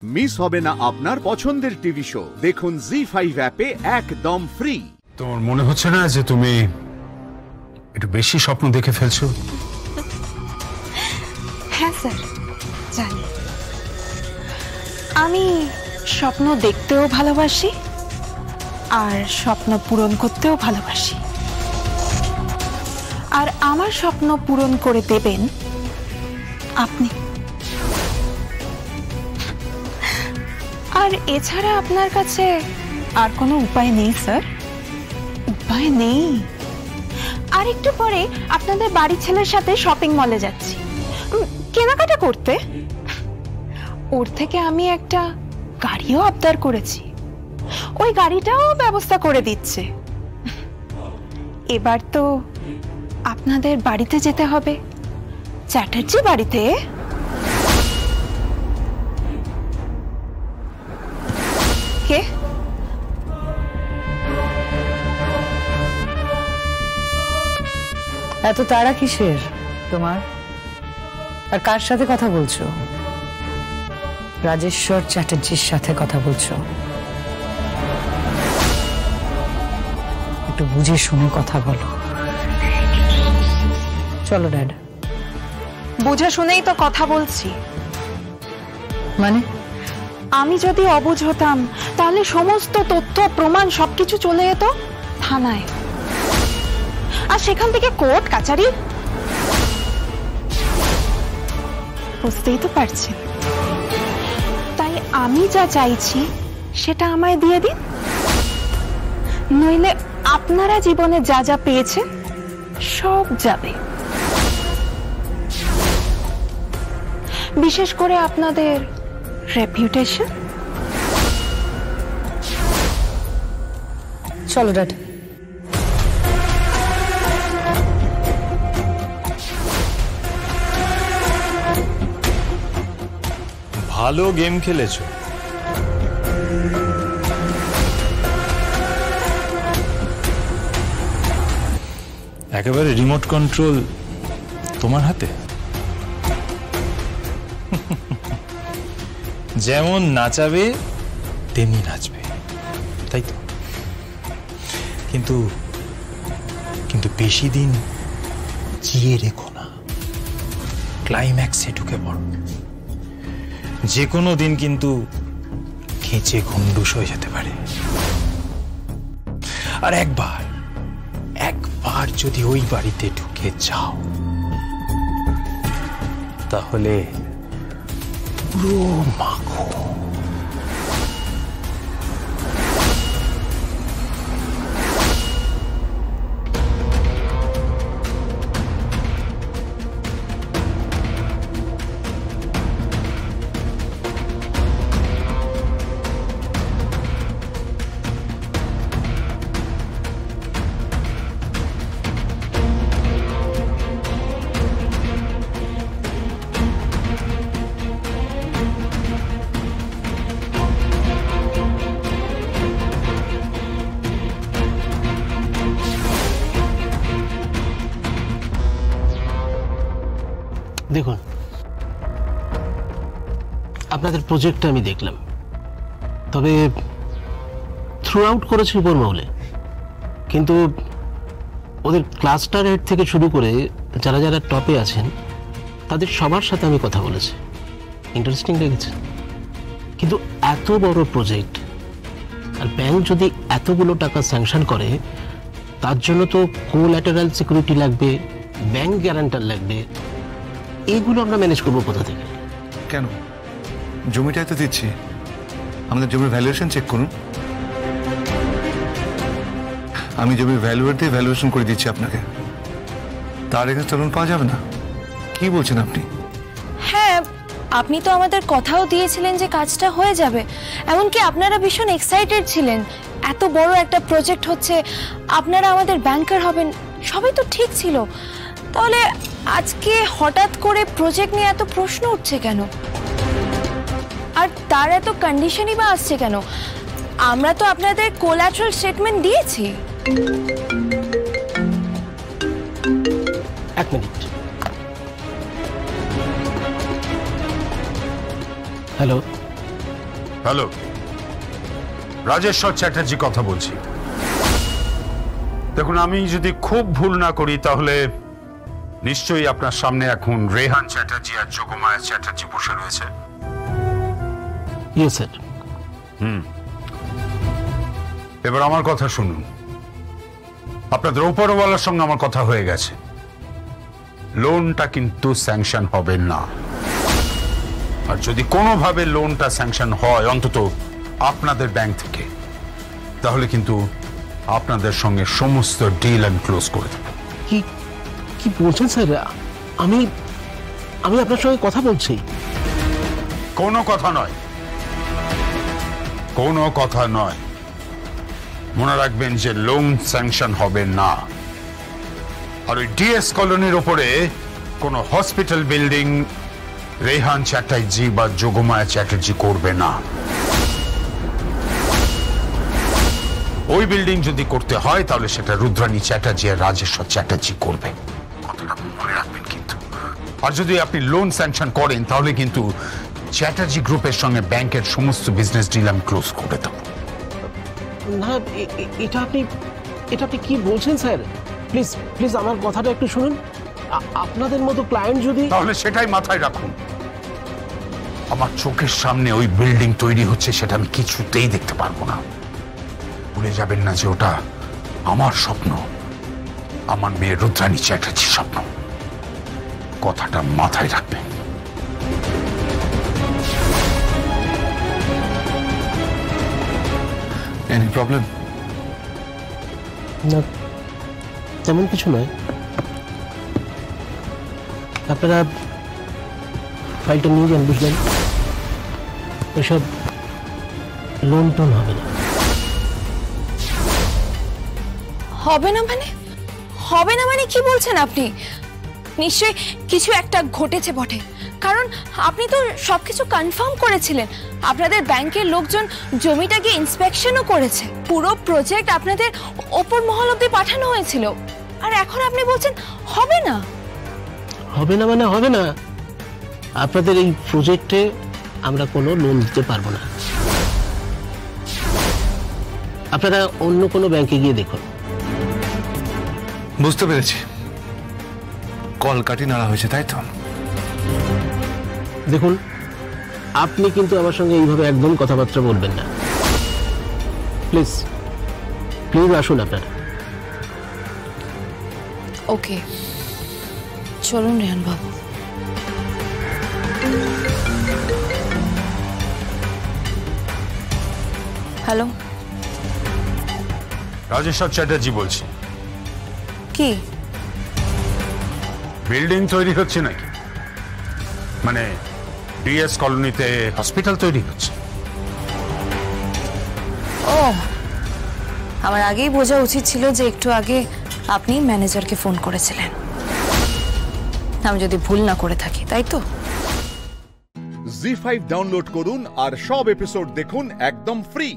Miss হবে না আপনার পছন্দের টিভি শো। দেখুন জি5 অ্যাপে একদম ফ্রি। তোমার মনে হচ্ছে না যে তুমি একটু বেশি স্বপ্ন দেখে ফেলছো? হ্যাঁ স্যার, জানি। আমি স্বপ্ন দেখতেও ভালোবাসি আর স্বপ্ন পূরণ করতেও ভালোবাসি। আর আমার স্বপ্ন পূরণ করে দেবেন আপনি। আর এছাড়া আপনার কাছে আর কোনো উপায় নেই স্যার? উপায় নেই? আর একটু পরে আপনাদের বাড়ির ছেলের সাথে শপিং মলে যাচ্ছি কেনাকাটা করতে। ওর থেকে আমি একটা গাড়িও আবদার করেছি, ওই গাড়িটাও ব্যবস্থা করে দিচ্ছে। এবার তো আপনাদের বাড়িতে যেতে হবে, চ্যাটার্জি বাড়িতে। কে? এত তাড়া কিসের তোমার? আর কার সাথে কথা বলছো? রাজেশ্বর চ্যাটার্জির সাথে কথা বলছো। একটু বুঝে শুনে কথা বলো। চলো ড্যাড। বুঝে শুনেই তো কথা বলছি। মানে? আমি যদি অবুঝ হতাম তাহলে সমস্ত তথ্য প্রমাণ সবকিছু চলে যেত থানায়, আর সেখান থেকে কোর্ট কাচারি। বুঝতেই তো পারছেন। তাই আমি যা চাইছি সেটা আমায় দিয়ে দিন, নইলে আপনারা জীবনে যা যা পেয়েছেন সব যাবে। বিশেষ করে আপনাদের রেপুটেশন। চলো ড্যাড। ভালো গেম খেলেছো। একেবারে রিমোট কন্ট্রোল তোমার হাতে। যেমন নাচাবে তেমনি নাচবে, তাই তো? কিন্তু কিন্তু বেশি দিন জিয়ে রেখো না, ক্লাইম্যাক্সে ঢুকে পড়ো। যে কোনো দিন কিন্তু খেঁচে ঘুন্ডুস হয়ে যেতে পারে। আর একবার যদি ওই বাড়িতে ঢুকে যাও তাহলে পুরো মাখো। দেখুন, আপনাদের প্রজেক্টটা আমি দেখলাম, তবে থ্রু আউট করেছে উপর মহলে, কিন্তু ওদের ক্লাস্টার হেড থেকে শুরু করে যারা যারা টপে আছেন তাদের সবার সাথে আমি কথা বলেছি। ইন্টারেস্টিং লেগেছে। কিন্তু এত বড় প্রজেক্ট, আর ব্যাংক যদি এতগুলো টাকা স্যাংশন করে তার জন্য তো কোল্যাটারাল সিকিউরিটি লাগবে, ব্যাংক গ্যারান্টার লাগবে। এইগুলো আমরা ম্যানেজ করবো কোথা থেকে? কেন? জমিটাই তো দিচ্ছি, আমাদের জমির ভ্যালুয়েশন চেক করুন। আমি জমির ভ্যালুয়ার দিয়ে ভ্যালুয়েশন করে দিচ্ছি আপনাকে, তার এখানে লোন পাওয়া যাবে না? কি বলছেন আপনি? হ্যাঁ, আপনি তো আমাদের কথাও দিয়েছিলেন যে কাজটা হয়ে যাবে, এমনকি আপনারা ভীষণ এক্সাইটেড ছিলেন। এত বড় একটা প্রজেক্ট হচ্ছে, আপনারা আমাদের ব্যাংকার হবেন, সবই তো ঠিক ছিল। তাহলে আজকে হঠাৎ করে প্রজেক্ট নিয়ে এত প্রশ্ন উঠছে কেন? আর তার এত কন্ডিশনই বা আসছে কেন? আমরা তো আপনাদের কোল্যাটারাল স্টেটমেন্ট দিয়েছি। এক minute. Hello, hello, Rajeshwar Chatterjee কথা বলছি। দেখুন, আমি যদি খুব ভুল না করি তাহলে নিশ্চয়ই আপনার সামনে এখন রেহান চ্যাটার্জি আর যোগমায়া চ্যাটার্জি বসে রয়েছে। Yes sir. এবার আমার কথা শুনুন। আপনাদের উপরওয়ালার সঙ্গে আমার কথা হয়ে গেছে, লোনটা কিন্তু স্যাংশন হবে না। আর যদি কোনোভাবে লোনটা স্যাংশন হয় অন্তত আপনাদের ব্যাংক থেকে, তাহলে কিন্তু আপনাদের সঙ্গে সমস্ত ডিল আমি ক্লোজ করে দেব। কি কি বলছেন স্যার? আমি আমি আপনার সঙ্গে কথা বলছি। কোনো কথা নয়, কোনো কথা নয়। মনে রাখবেন যে লোন স্যাংশন হবে না। আর ওই ডিএস কলোনির উপরে কোনো হসপিটাল বিল্ডিং রেহান চ্যাটার্জি বা যোগমায়া চ্যাটার্জি করবে না। ওই বিল্ডিং যদি করতে হয় তাহলে সেটা রুদ্রাণী চ্যাটার্জি আর রাজেশ্বর চ্যাটার্জি করবে, কথাটা মনে রাখবেন কিন্তু। আর যদি আপনি লোন স্যাংশন করেন তাহলে কিন্তু চ্যাটার্জি গ্রুপের সঙ্গে ব্যাংকের সমস্ত বিজনেস ডিল আমি ক্লোজ করে দেবো। না, এটা আপনি কি বলছেন স্যার? প্লিজ প্লিজ আমার কথাটা একটু শুনুন। আপনাদের মতো ক্লায়েন্ট যদি, তাহলে সেটাই মাথায় রাখুন। আমার চোখের সামনে ওই বিল্ডিং তৈরি হচ্ছে, সেটা আমি কিছুতেই দেখতে পারবো না। ভুলে যাবেন না যে ওটা আমার স্বপ্ন, আমার মেয়ে রুদ্রাণী চ্যাটার্জির স্বপ্ন। কথাটা মাথায় রাখবেন। Any problem? না, তেমন কিছু নয়। আপনারা ফাইলটা নিয়ে যান, বুঝলেন? ওইসব লোন টোন হবে না। হবে না মানে? হবে না মানে কি বলছেন আপনি? নিশ্চয়ই কিছু একটা ঘটেছে বটে, কারণ আপনি তো সবকিছু কনফার্ম করেছিলেন। আপনাদের ব্যাংকের লোকজন জমিটাকে ইন্সপেকশনও করেছে। পুরো প্রজেক্ট আপনাদের ওপর মহল অব্দি পাঠানো হয়েছিল, আর এখন আপনি বলছেন হবে না। হবে না মানে হবে না। আপনাদের এই প্রজেক্টে আমরা কোনো লোন দিতে পারবো না। আপনারা অন্য কোনো ব্যাংকে গিয়ে দেখুন। বুঝতে পেরেছি, কলকাঠি নাড়া হয়েছে, তাই তো? দেখুন, আপনি কিন্তু আমার সঙ্গে এইভাবে একদম কথাবার্তা বলবেন না। প্লিজ প্লিজ আসুন আপনারা। ওকে, চলুন রেহান বাবু। হ্যালো, রাজেশ্বর চ্যাটার্জি বলছি। কি বিল্ডিং তৈরি হচ্ছে নাকি? মানে ডিএস কলোনিতে হসপিটাল তৈরি হচ্ছে? ও, আমার আগেই বোঝা উচিত ছিল যে একটু আগে আপনি ম্যানেজারকে ফোন করেছিলেন। আমি যদি ভুল না করে থাকি, তাই তো? জি5 ডাউনলোড করুন আর সব এপিসোড দেখুন একদম ফ্রি।